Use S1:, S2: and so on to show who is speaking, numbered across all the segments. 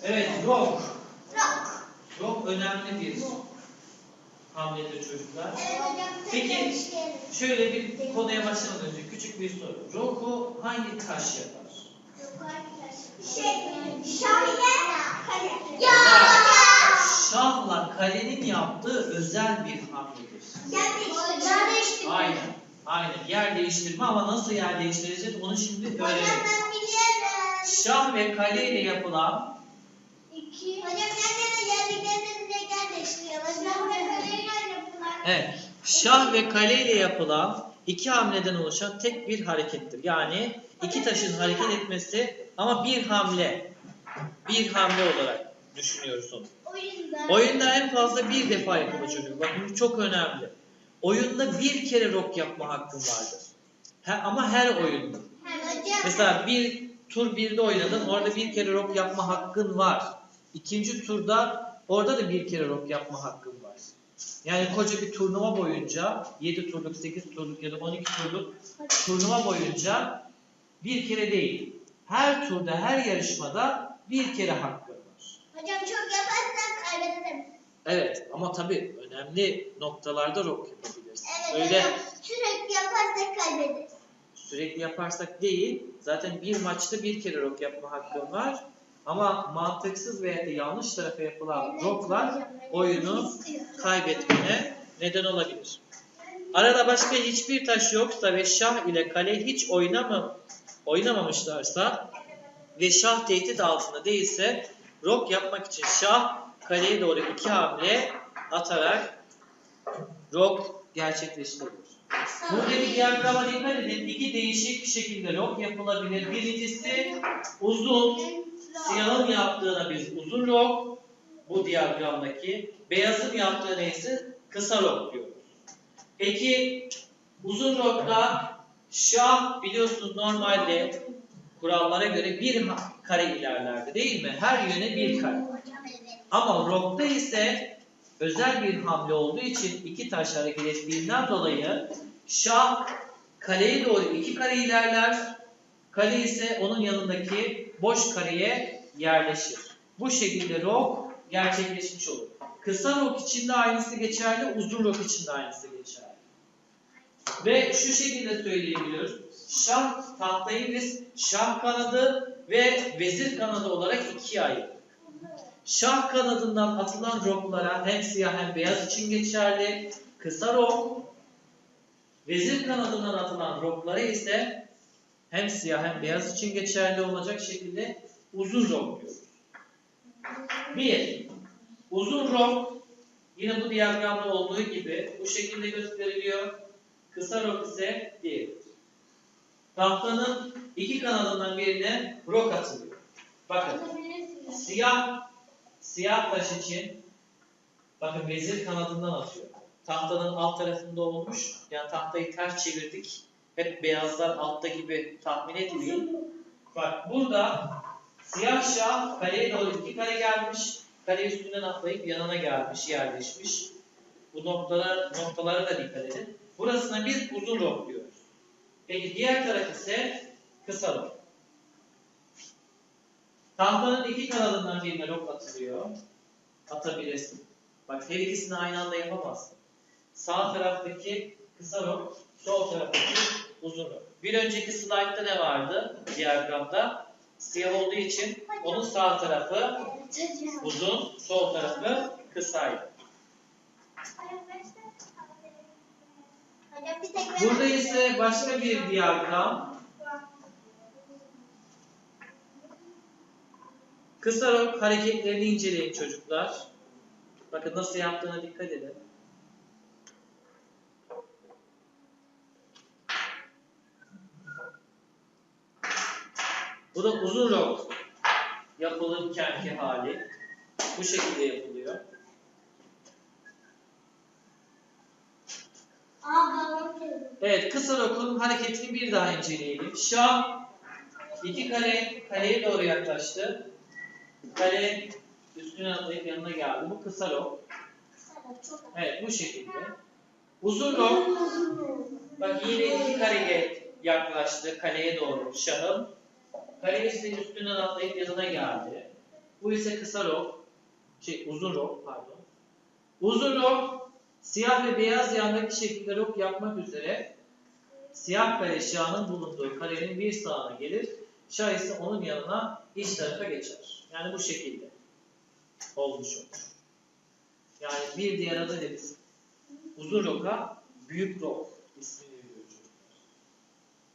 S1: Evet, rok. Rok önemli bir hamledir çocuklar. Peki, şöyle bir konuya başlamadan önce küçük bir soru. Roku hangi taş yapar? Şahla kalenin yaptığı özel bir hamledir. Aynen. Yer değiştirme ama nasıl yer değiştireceğiz onu şimdi öğrenelim. Şah ve kale ile yapılan Evet. Şah ve kale ile yapılan iki hamleden oluşan tek bir harekettir. Yani iki taşın hareket etmesi ama bir hamle olarak düşünüyoruz onu. Oyunda en fazla bir defa yapılır çocuk. Bakın bu çok önemli. Oyunda bir kere rok yapma hakkın vardır. Ama her oyunda. Mesela bir tur 1'de oynadın, orada bir kere rok yapma hakkın var. İkinci turda orada da bir kere rok yapma hakkın var. Yani koca bir turnuva boyunca 7 turluk, 8 turluk ya da 12 turluk turnuva boyunca bir kere değil. Her turda, her yarışmada bir kere hakkın var.
S2: Hocam çok yaparsan kaybederim.
S1: Evet ama tabii önemli noktalarda rok yapabilirsin.
S2: Evet hocam sürekli yaparsak kaybederiz.
S1: Sürekli yaparsak değil, zaten bir maçta bir kere rok yapma hakkın var. Ama mantıksız veya da yanlış tarafa yapılan roklar oyunu kaybetmene neden olabilir. Arada başka hiçbir taş yoksa ve şah ile kale hiç oynamamışlarsa ve şah tehdit altında değilse rok yapmak için şah kaleye doğru iki hamle atarak rok gerçekleştirilir. Burada bir diyagrama dikkat edin. İki değişik şekilde rok yapılabilir. Birincisi uzun, siyahın yaptığına biz uzun rok, bu diyagramdaki. Beyazın yaptığına ise kısa rok diyoruz. Peki uzun rokta şah biliyorsunuz normalde kurallara göre bir kare ilerlerdi değil mi? Her yöne bir kare. Ama rokta ise özel bir hamle olduğu için iki taş hareket ettiğinden dolayı şah kaleye doğru iki kare ilerler. Kale ise onun yanındaki boş kareye yerleşir. Bu şekilde rok gerçekleşmiş olur. Kısa rok için de aynısı geçerli, uzun rok için de aynısı geçerli. Ve şu şekilde söyleyebiliyoruz. Şah tahtayı biz şah kanadı ve vezir kanadı olarak ikiye ayırdık. Şah kanadından atılan roklara hem siyah hem beyaz için geçerli. Kısa rok, vezir kanadından atılan roklara ise hem siyah hem beyaz için geçerli olacak şekilde uzun rok diyoruz. Bir, uzun rok yine bu diyagramda olduğu gibi bu şekilde gösteriliyor. Kısa rok ise diğeridir. Tahtanın iki kanadından birine rok atılıyor. Bakın, siyah taş için bakın vezir kanadından atıyor. Tahtanın alt tarafında olmuş. Yani tahtayı ters çevirdik. Hep beyazlar altta gibi tahmin etmeyin. Bak burada siyah şah kaleye doğru iki kare gelmiş. Kale üstünden atlayıp yanına gelmiş, yerleşmiş. Bu noktalara da dikkat edin. Burasına biz uzun rok diyoruz. Peki diğer taraf ise kısa rok. Tahtanın iki kanadından birine rok atılıyor. Atabilirsin. Bak her ikisini aynı anda yapamazsın. Sağ taraftaki kısa rok, sol taraftaki uzun rok. Bir önceki slaytta ne vardı? Diyagramda siyah olduğu için onun sağ tarafı uzun, sol tarafı kısaydı. Burada ise başka bir diyagram. Kısa rok hareketlerini inceleyin çocuklar. Bakın nasıl yaptığına dikkat edin. Bu da uzun rok yapılırkenki hali. Bu şekilde yapılıyor. Evet, kısa rokun hareketini bir daha inceleyelim. Şah iki kaleye doğru yaklaştı. Kale üstüne atlayıp yanına geldi. Bu kısa rok. Evet, bu şekilde. Uzun rok. Bak yine iki kareye yaklaştı kaleye doğru şahım. Kale üstünden atlayıp yanına geldi. Bu ise kısa rok. Uzun rok pardon. Uzun rok siyah ve beyaz yandaki şekilde rok yapmak üzere siyah kare şahın bulunduğu karenin bir sağına gelir. Şah ise onun yanına iç tarafa geçer. Yani bu şekilde olmuş olur. Yani bir diğer adı deriz. Uzun roka büyük rok ismini veriyor çocuklar.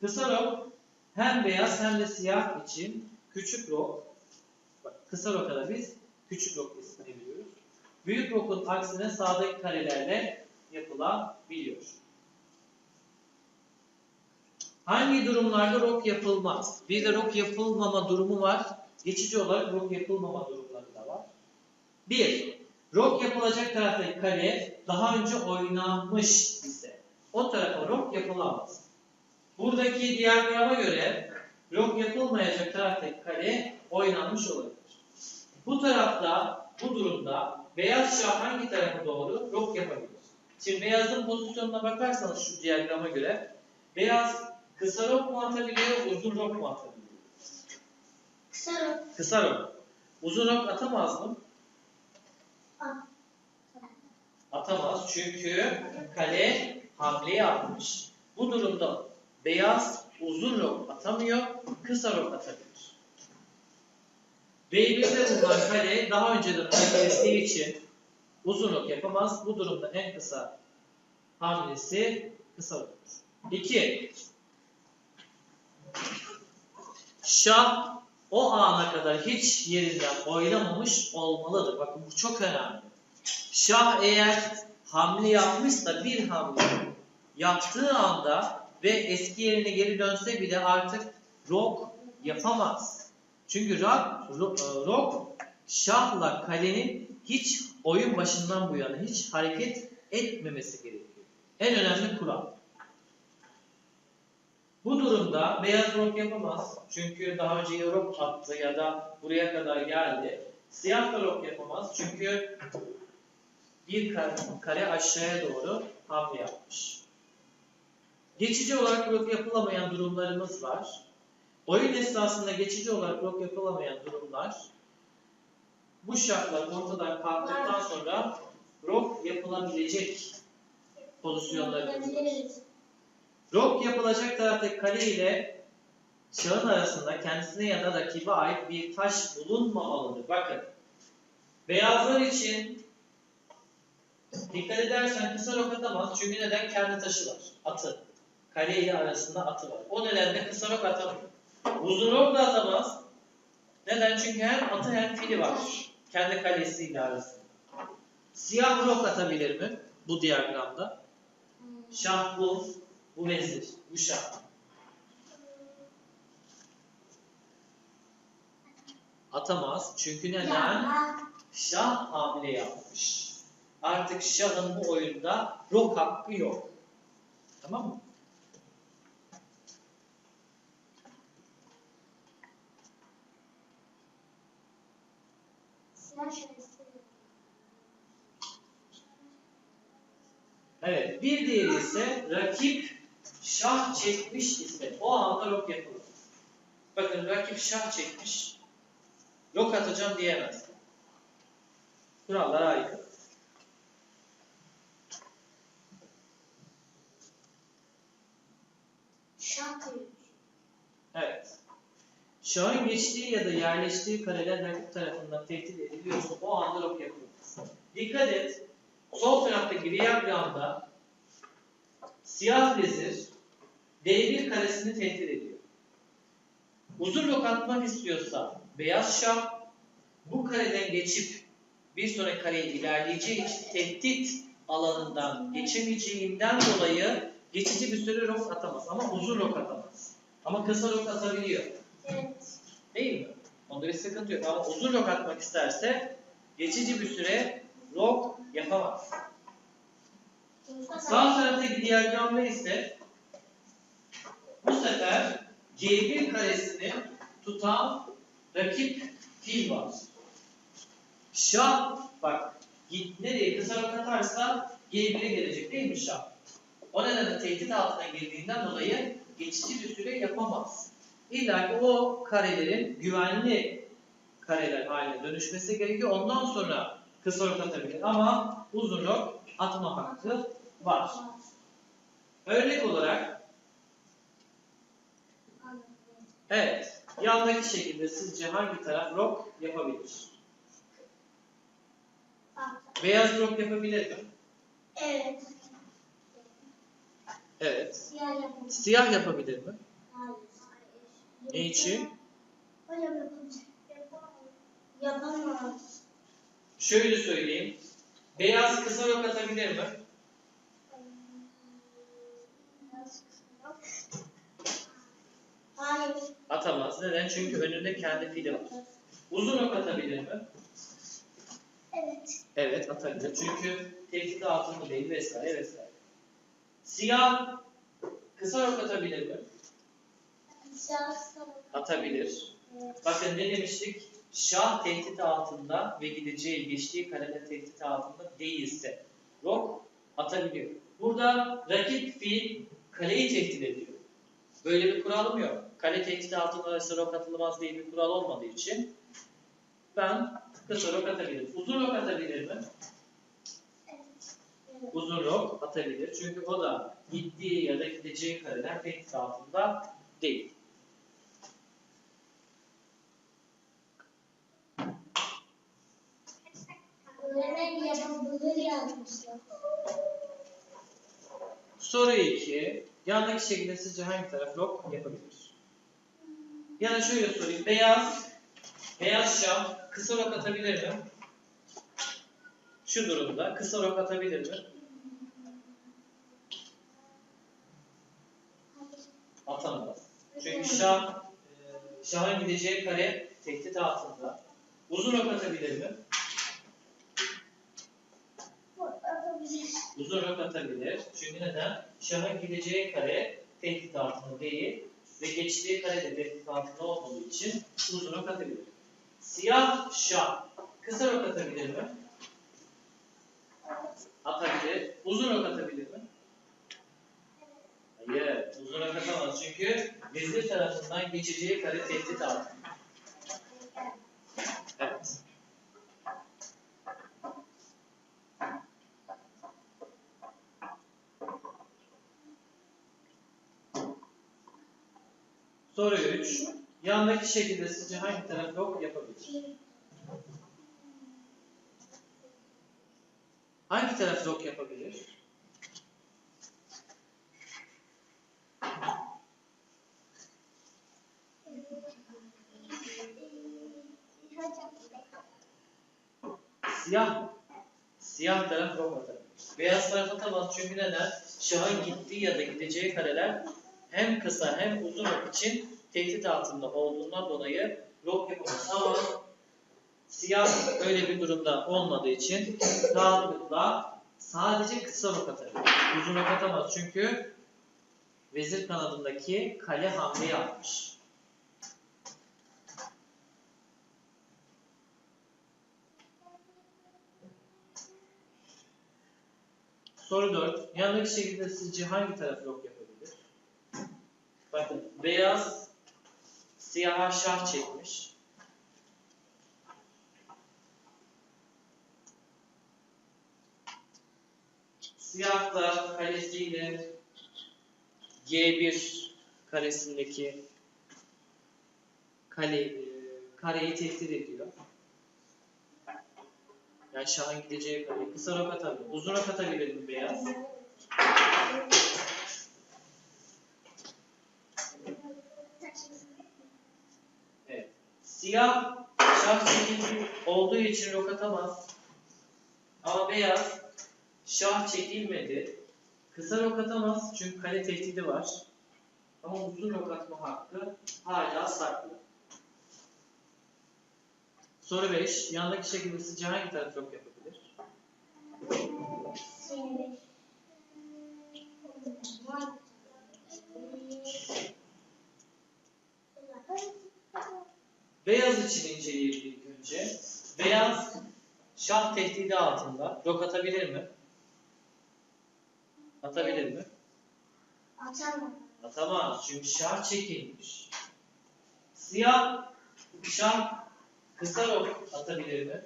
S1: Kısa rok hem beyaz hem de siyah için küçük rok. Bak, kısa roka da biz küçük rok ismini veriyoruz. Büyük rokun aksine sağdaki karelerle yapılabiliyor. Hangi durumlarda rok yapılmaz? Bir de rok yapılmama durumu var. Geçici olarak rok yapılmama durumları da var. 1. Rok yapılacak taraftaki kare daha önce oynanmış ise o tarafa rok yapılamaz. Buradaki diyagrama göre rok yapılmayacak taraftaki kare oynanmış olabilir. Bu tarafta, bu durumda beyaz şah hangi tarafa doğru rok yapabilir? Şimdi beyazın pozisyonuna bakarsanız şu diyagrama göre beyaz kısa rok mu atabiliyor, uzun rok mu atabiliyor?
S2: Kısa rok.
S1: Kısa rok. Uzun rok atamaz mı? Atamaz çünkü kale hamle yapmış. Bu durumda beyaz uzun rok atamıyor, kısa rok atabilir. B1'de bulunan kale daha önceden hareketlendiği için uzun rok yapamaz. Bu durumda en kısa hamlesi kısa roktur. 2. Şah o ana kadar hiç yerinden oynamamış olmalıdır. Bakın bu çok önemli. Şah eğer hamle yapmışsa bir hamle yaptığı anda ve eski yerine geri dönse bile artık rok yapamaz. Çünkü rok şahla kalenin hiç oyun başından bu yana hiç hareket etmemesi gerekiyor. En önemli kural. Bu durumda beyaz rok yapamaz. Çünkü daha önce rok attı ya da buraya kadar geldi. Siyah da rok yapamaz. Çünkü bir kare aşağıya doğru hamle yapmış. Geçici olarak rok yapılamayan durumlarımız var. Oyun esnasında geçici olarak rok yapılamayan durumlar bu şartlar ortadan kalktıktan sonra rok yapılabilecek pozisyonlarımız var. Rok yapılacak taraftaki kale ile şahın arasında kendisine ya da rakibe ait bir taş bulunmamalıdır. Bakın, beyazlar için dikkat edersen kısa rok atamaz. Çünkü neden? Kendi taşı var. Atı. Kale ile arasında atı var. O nedenle kısa rok atamıyor. Uzun rok da atamaz. Neden? Çünkü hem atı hem fili var. Kendi kalesiyle arasında. Siyah rok atabilir mi? Bu diyagramda. Şah bu. Bu vezir. Bu şah. Atamaz. Çünkü neden? Şah hamle yapmış. Artık şahın bu oyunda rok hakkı yok. Tamam mı? Evet. Bir diğeri ise rakip şah çekmiş ise o anda rok yapılır. Bakın rakip şah çekmiş. Rok atacağım diyemez. Kurallara aykırı. Evet. Şahın geçtiği ya da yerleştiği kareler rakip tarafından tehdit ediliyorsa o anda rok yapılmaz. Dikkat et. Sol taraftaki diyagramda siyah vezir D1 karesini tehdit ediyor. Uzun rok atmak istiyorsa beyaz şah bu kareden geçip bir sonraki kareye ilerleyeceği için tehdit alanından geçemeyeceğinden dolayı geçici bir süre rok atamaz. Ama uzun rok atamaz. Ama kısa rok atabiliyor.
S2: Evet.
S1: Değil mi? Onda bir sıkıntı yok. Ama uzun rok atmak isterse geçici bir süre rok yapamaz. Sağ taraftaki diyagramda ise bu sefer C1 karesini tutan rakip fil var. Şah bak nereye kısa rok atarsa G1'e gelecek değil mi şah? O nedenle tehdit altına girdiğinden dolayı geçici bir süre yapamaz. İlla ki o karelerin güvenli kareler haline dönüşmesi gerekiyor. Ondan sonra kısa rok atabilir. Ama uzun rok atma hakkı var. Örnek olarak evet, yandaki şekilde sizce hangi taraf rok yapabilir? Beyaz rok yapabilir mi?
S2: Evet.
S1: Evet.
S2: Siyah yapalım.
S1: Siyah yapabilir mi?
S2: Hayır.
S1: Ne için?
S2: Hocam yapamaz.
S1: Şöyle söyleyeyim. Beyaz kısa rok atabilir mi?
S2: Hayır.
S1: Atamaz. Neden? Çünkü önünde kendi fili var. Uzun rok atabilir mi?
S2: Evet.
S1: Evet, atabilir. Çünkü tehdit altında değil vesaire vesaire. Siyah kısa rok atabilir mi?
S2: Siyah.
S1: Atabilir.
S2: Evet.
S1: Bakın ne demiştik? Şah tehdit altında ve gideceği, geçtiği kareler tehdit altında değilse rok atabiliyor. Burada rakip fil kaleyi tehdit ediyor. Böyle bir kuralım yok. Kale tehdit altında ise rok atılmaz diye bir kural olmadığı için ben kısa rok atabilirim. Uzun rok atabilir mi?
S2: Evet.
S1: Uzun rok atabilir. Çünkü o da gittiği ya da gideceği kareler tehdit altında değil.
S2: Öğretmen yapabilir yazmışlar.
S1: Soru 2. Yandaki şekilde sizce hangi taraf rok yapabilir? Ya da şöyle sorayım. Beyaz şah kısa rok atabilir mi? Şu durumda kısa rok atabilir mi? Atamaz. Çünkü şahın gideceği kare tehdit altında. Uzun rok atabilir mi? Uzun rok atabilir. Çünkü neden? Şahın gideceği kare tehdit altında değil ve geçtiği kare de tehdit altında olmadığı için uzun rok atabilir. Siyah şah kısa rok atabilir mi? Atabilir. Uzun rok atabilir mi? Hayır. Uzun rok atamaz. Çünkü vezir tarafından geçeceği kare tehdit altında. Evet. Soru 3. Yandaki şekilde sizce hangi taraf rok yapabilir? Hangi taraf rok yapabilir? Siyah. Siyah taraf rok atar. Beyaz taraf atamaz çünkü neden? Şahın gittiği ya da gideceği kareler hem kısa hem uzun rok için tehdit altında olduğundan dolayı rok yapamaz. Ama siyah öyle bir durumda olmadığı için rahatlıkla sadece kısa rok atabilir. Uzun rok atamaz çünkü vezir kanadındaki kale hamle yapmış. Soru 4. Yandaki şekilde sizce hangi taraf rok yapabilir? Bakın beyaz siyaha şah çekmiş. Siyah da kalesiyle G1 karesindeki kareyi tehdit ediyor. Yani şahın gideceği kareyi. Kısa rok atabilir. Uzun rok atabilir mi beyaz? Evet. Siyah şah çekilmiş olduğu için rok atamaz. Ama beyaz şah çekilmedi. Kısa rok atamaz çünkü kale tehdidi var. Ama uzun rok atma hakkı hala saklı. Soru 5. Yandaki şekilde sizce hangi taraf rok yapabilir? Beyaz için inceleyelim ilk önce. Beyaz şah tehdidi altında. Rok atabilir mi? Atabilir mi?
S2: Atamam.
S1: Atamaz çünkü şah çekilmiş. Siyah şah kısa rok atabilir mi?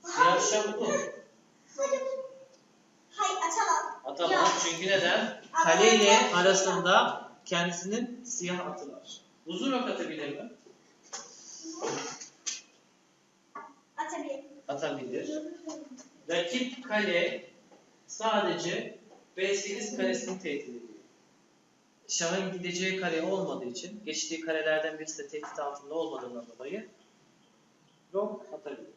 S1: Siyah şah bu.
S2: Hayır, atamam.
S1: Atamaz. Çünkü neden? Kale ile arasında kendisinin siyah atı var. Uzun rok atabilir mi?
S2: Atabilirim.
S1: Atabilir. Rakip kale sadece B8 karesini tehdit ediyor. Şahın gideceği kare olmadığı için, geçtiği karelerden birisi de tehdit altında olmadığından dolayı rok atabilir.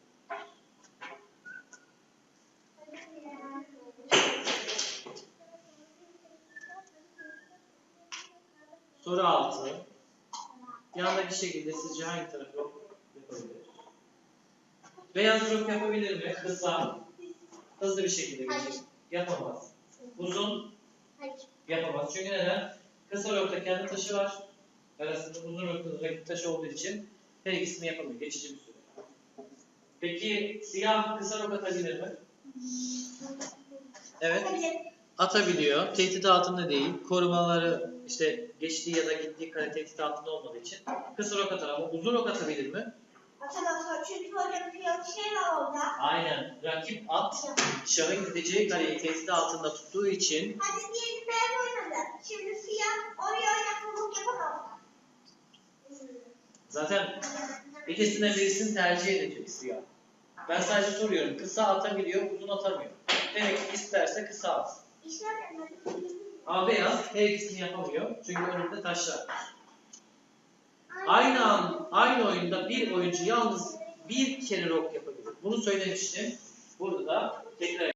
S1: Soru 6. Yandaki şekilde sizce hangi taraf rok yapabilir? Beyaz rok yapabilir mi? Kısa, hızlı bir şekilde geçecek. Yapamaz. Uzun,
S2: Hayır.
S1: yapamaz. Çünkü neden? Kısa rokta kendi taşı var. Arasında uzun rokta rakip taşı olduğu için her ikisini yapamıyor. Geçici bir süre. Peki siyah kısa rok atabilir mi? Evet.
S2: Atabilirim.
S1: Atabiliyor. Tehdit altında değil. Korumaları işte geçtiği ya da gittiği kare tehdit altında olmadığı için kısa rok atar ama uzun rok atabilir mi?
S2: Atamam. Çünkü hocam piyon şey var orada.
S1: Aynen. Rakip at şahın gideceği kareyi tehdit altında tuttuğu için
S2: Hadi diyelim ben oynadım. Şimdi siyah oraya oynatmalık yapamam.
S1: zaten ikisinden birisini tercih edecek siyah. Ben sadece soruyorum. Kısa atabiliyor, uzun atamıyor. Demek ki isterse kısa at.
S2: İşaret
S1: Ama beyaz her ikisini yapamıyor. Çünkü önünde taşlar var. Aynı oyunda bir oyuncu yalnız bir kere rok yapabilir. Bunu söylemiştim. Burada da tekrar